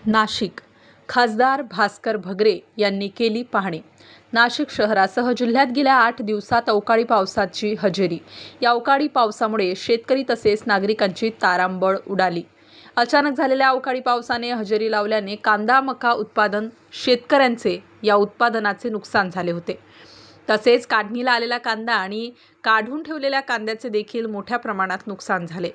नाशिक खासदार भास्कर भगरे यांनी केली पाहणी। नाशिक शहरासह जिल्ह्यात गेल्या 8 दिवसात अवकाळी पावसाची हजेरी। या अवकाळी पावसामुळे शेतकरी तसेच नागरिकांची तारांबळ उडाली। अचानक झालेल्या अवकाळी पावसाने हजेरी लावल्याने कांदा मका उत्पादन शेतकऱ्यांचे या उत्पादनाचे नुकसान झाले होते। तसेच काढणीला आलेला कांदा आणि काढून ठेवलेल्या कांद्याचे देखील मोठ्या प्रमाणात नुकसान झाले।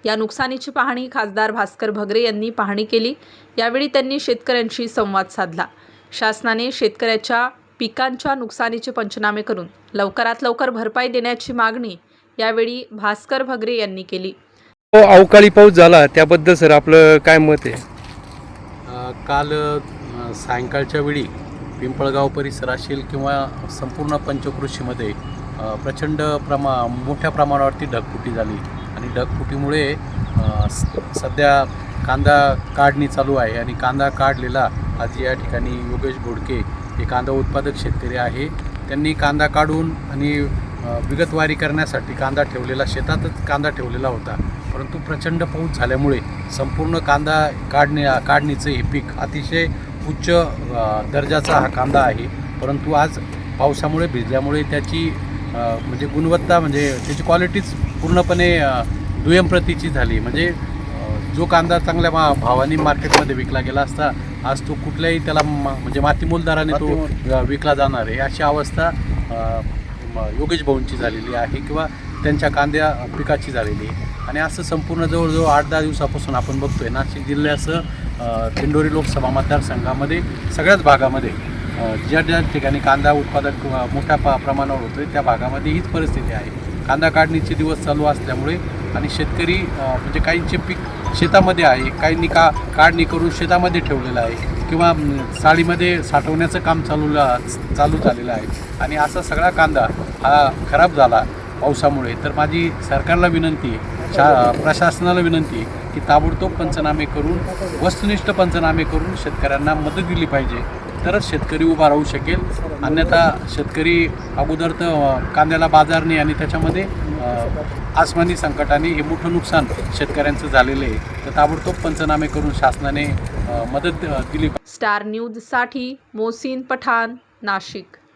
या नुकसानीची पाहणी खासदार भास्कर भगरे यांनी पाहणी केली। यावेळी त्यांनी शेतकऱ्यांशी संवाद साधला। शासनाने शेतकऱ्याच्या पिकांच्या नुकसानीचे पंचनामे करून लवकरात लवकर भरपाई देण्याची मागणी यावेळी भास्कर भगरे यांनी केली। अवकाळी पाऊस झाला त्याबद्दल सर आपलं काय मत आहे? काल सायंकाळच्या वेळी पिंपळगाव परिसर असेल किंवा संपूर्ण पंचकृषीमध्ये प्रचंड मोठ्या प्रमाणावरती ढगफुटी झाली आणि ढगफुटीमुळे सध्या कांदा काढणी चालू आहे आणि कांदा काढलेला आज या ठिकाणी योगेश घोडके हे कांदा उत्पादक शेतकरी आहे। त्यांनी कांदा काढून आणि विगतवारी करण्यासाठी कांदा ठेवलेला शेतातच कांदा ठेवलेला होता, परंतु प्रचंड पाऊस झाल्यामुळे संपूर्ण कांदा काढणीचं हे पीक अतिशय उच्च दर्जाचा हा कांदा आहे, परंतु आज पावसामुळे भिजल्यामुळे त्याची म्हणजे गुणवत्ता म्हणजे त्याची क्वालिटीच पूर्णपणे दुय्यम प्रतीची झाली। म्हणजे जो कांदा चांगल्या भावाने मार्केटमध्ये विकला गेला असता आज तो कुठल्याही त्याला म्हणजे मातीमोल दराने तो विकला जाणार आहे अशी अवस्था योगेश भाऊंची झालेली आहे किंवा त्यांच्या कांद्या पिकाची झालेली आहे। आणि असं संपूर्ण जवळजवळ 8-10 दिवसापासून आपण बघतोय नाशिक जिल्ह्यासह दिंडोरी लोकसभा मतदारसंघामध्ये सगळ्याच भागामध्ये ज्या ठिकाणी कांदा उत्पादक मोठ्या प्रमाणावर होतोय त्या भागामध्ये हीच परिस्थिती आहे। कांदा काढणीचे दिवस चालू असल्यामुळे आणि शेतकरी म्हणजे काहींचे पीक शेतामध्ये आहे, काहींनी काढणी करून शेतामध्ये ठेवलेलं आहे किंवा साळीमध्ये साठवण्याचं काम चालू झालेलं आहे आणि असा सगळा कांदा हा खराब झाला पावसामुळे। तर माझी सरकारला विनंती आहे, प्रशासनाला विनंती आहे की ताबडतोब पंचनामे करून वस्तुनिष्ठ पंचनामे करून शेतकऱ्यांना मदत दिली पाहिजे, तरच शेतकरी उभा राहू शकेल। अन्यथा शेतकरी अगोदर तर कांद्याला बाजार नाही आणि त्याच्यामध्ये आसमानी संकटाने हे मोठं नुकसान शेतकऱ्यांचं झालेलं आहे। तर ताबडतोब पंचनामे करून शासनाने मदत दिली। स्टार न्यूजसाठी मोहसिन पठाण, नाशिक।